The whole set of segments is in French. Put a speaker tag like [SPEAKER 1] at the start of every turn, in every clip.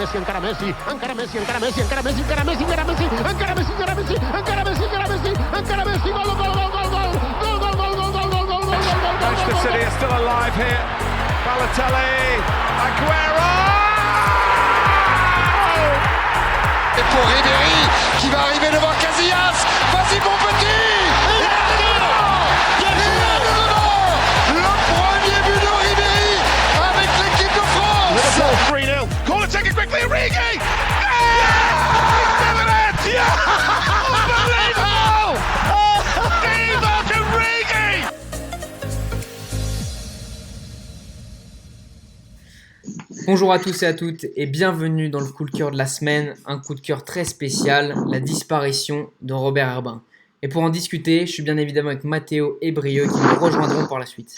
[SPEAKER 1] Messi, encara Messi, encara Messi, encara Messi, encara Messi, encara Messi, encara Messi, encara Messi, encara Messi, encara Messi, encara Messi, encara Messi, gol, gol, gol, gol, gol, gol, gol, gol, gol, gol, gol, gol, gol.
[SPEAKER 2] Manchester City are still alive here. Balotelli, Aguero!
[SPEAKER 3] Et pour Ribéry qui va arriver devant Casillas. Vas-y mon petit. Le premier but de Ribéry avec l'équipe de France.
[SPEAKER 2] 3-0. Corner taken quickly, Origi! He's done it! Unbelievable! Divock Origi!
[SPEAKER 4] Bonjour à tous et à toutes et bienvenue dans le coup de cœur de la semaine, un coup de cœur très spécial, la disparition de Robert Herbin. Et pour en discuter, je suis bien évidemment avec Mathéo et Brieux qui me rejoindront par la suite.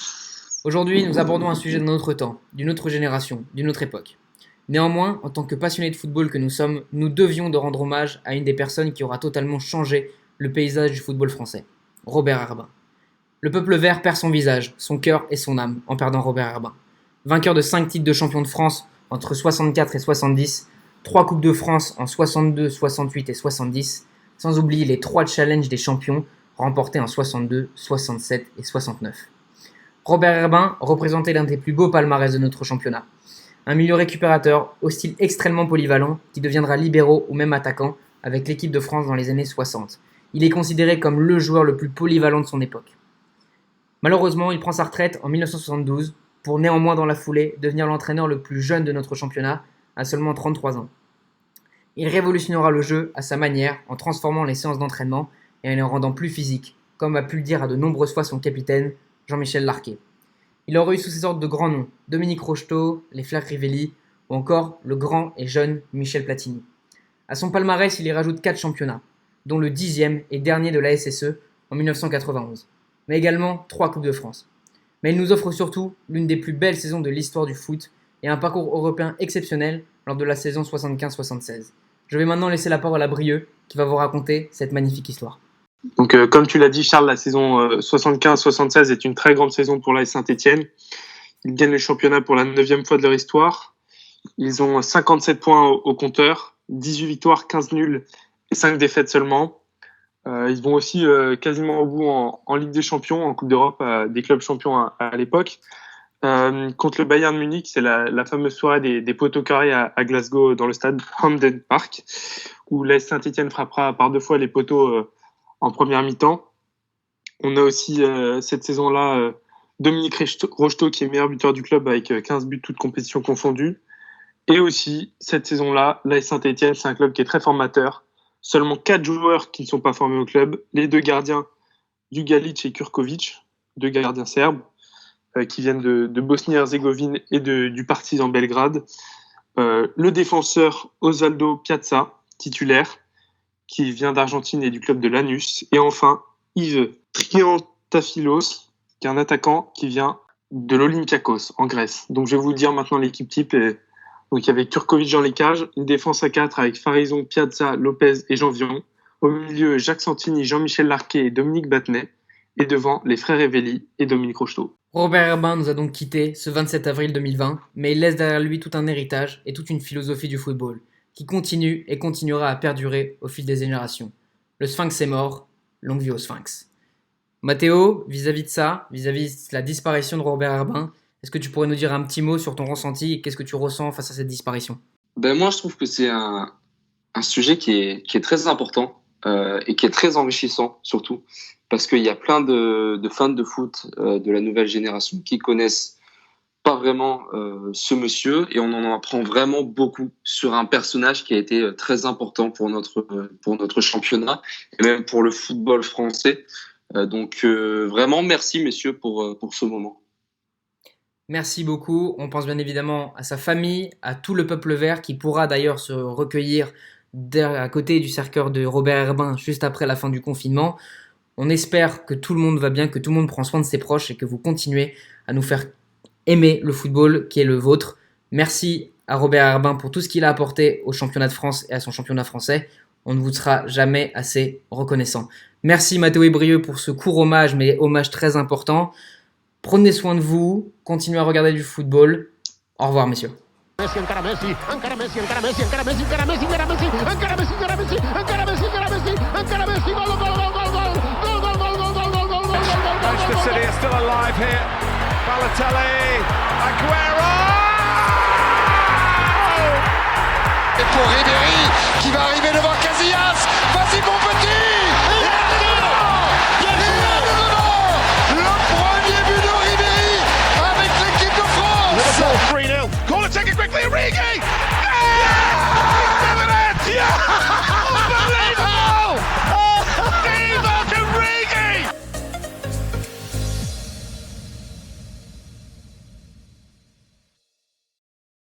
[SPEAKER 4] Aujourd'hui, nous abordons un sujet de notre temps, d'une autre génération, d'une autre époque. Néanmoins, en tant que passionnés de football que nous sommes, nous devions de rendre hommage à une des personnes qui aura totalement changé le paysage du football français, Robert Herbin. Le peuple vert perd son visage, son cœur et son âme en perdant Robert Herbin. Vainqueur de 5 titres de champion de France entre 64 et 70, 3 Coupes de France en 62, 68 et 70, sans oublier les 3 challenges des champions remportés en 62, 67 et 69. Robert Herbin représentait l'un des plus beaux palmarès de notre championnat. Un milieu récupérateur au style extrêmement polyvalent qui deviendra libéraux ou même attaquant avec l'équipe de France dans les années 60. Il est considéré comme le joueur le plus polyvalent de son époque. Malheureusement, il prend sa retraite en 1972 pour néanmoins dans la foulée devenir l'entraîneur le plus jeune de notre championnat à seulement 33 ans. Il révolutionnera le jeu à sa manière en transformant les séances d'entraînement et en les rendant plus physiques, comme a pu le dire à de nombreuses fois son capitaine, Jean-Michel Larquet. Il aurait eu sous ses ordres de grands noms, Dominique Rocheteau, les Flair Crivelli ou encore le grand et jeune Michel Platini. À son palmarès, il y rajoute 4 championnats, dont le 10e et dernier de la SSE en 1991, mais également 3 Coupes de France. Mais il nous offre surtout l'une des plus belles saisons de l'histoire du foot et un parcours européen exceptionnel lors de la saison 75-76. Je vais maintenant laisser la parole à Brieux qui va vous raconter cette magnifique histoire.
[SPEAKER 5] Donc, comme tu l'as dit, Charles, la saison 75-76 est une très grande saison pour l'AS Saint-Étienne. Ils gagnent le championnat pour la 9e fois de leur histoire. Ils ont 57 points au compteur, 18 victoires, 15 nuls et 5 défaites seulement. Ils vont aussi quasiment au bout en Ligue des Champions, en Coupe d'Europe, des clubs champions à l'époque. Contre le Bayern Munich, c'est la fameuse soirée des poteaux carrés à Glasgow dans le stade Hampden Park, où l'AS Saint-Étienne frappera par 2 fois les poteaux en première mi-temps. On a aussi cette saison-là Dominique Rocheteau qui est meilleur buteur du club avec 15 buts toutes compétitions confondues. Et aussi cette saison-là, l'AS Saint-Étienne, c'est un club qui est très formateur. Seulement 4 joueurs qui ne sont pas formés au club, les 2 gardiens Dugalic et Kurkovic, 2 gardiens serbes qui viennent de Bosnie-Herzégovine et du Partizan Belgrade. Le défenseur Osvaldo Piazza, titulaire, qui vient d'Argentine et du club de Lanús. Et enfin, Yves Triantafilos, qui est un attaquant qui vient de l'Olympiakos, en Grèce. Donc je vais vous dire maintenant l'équipe type. Donc il y avait Kurkovic dans les cages, une défense à 4 avec Farison, Piazza, Lopez et Jean Vion. Au milieu, Jacques Santini, Jean-Michel Larquet et Dominique Battenet. Et devant, les frères Evelli et Dominique Rocheteau.
[SPEAKER 4] Robert Herbin nous a donc quittés ce 27 avril 2020, mais il laisse derrière lui tout un héritage et toute une philosophie du football, qui continue et continuera à perdurer au fil des générations. Le Sphinx est mort, longue vie au Sphinx. Mathéo, vis-à-vis de ça, vis-à-vis de la disparition de Robert Herbin, est-ce que tu pourrais nous dire un petit mot sur ton ressenti et qu'est-ce que tu ressens face à cette disparition ?
[SPEAKER 6] Moi, je trouve que c'est un sujet qui est très important et qui est très enrichissant, surtout, parce qu'il y a plein de fans de foot de la nouvelle génération qui connaissent pas vraiment ce monsieur et on en apprend vraiment beaucoup sur un personnage qui a été très important pour notre championnat et même pour le football français. Donc vraiment, merci messieurs pour ce moment.
[SPEAKER 4] Merci beaucoup. On pense bien évidemment à sa famille, à tout le peuple vert qui pourra d'ailleurs se recueillir à côté du cercueil de Robert Herbin juste après la fin du confinement. On espère que tout le monde va bien, que tout le monde prend soin de ses proches et que vous continuez à nous faire aimer le football qui est le vôtre. Merci à Robert Herbin pour tout ce qu'il a apporté au championnat de France et à son championnat français. On ne vous sera jamais assez reconnaissant. Merci Mathéo et Brieux pour ce court hommage, mais hommage très important. Prenez soin de vous, continuez à regarder du football. Au revoir messieurs.
[SPEAKER 1] Messi, encara Messi, encara Messi, encara Messi, encara Messi, encara Messi, encara Messi, encara Messi, encara Messi, encara Messi, encara Messi, encara Messi, gol, gol, gol, gol, gol, gol, gol, gol, gol, gol, gol, gol, gol.
[SPEAKER 2] Manchester City are still alive here. Balotelli, Aguero!
[SPEAKER 3] Et pour Ribéry,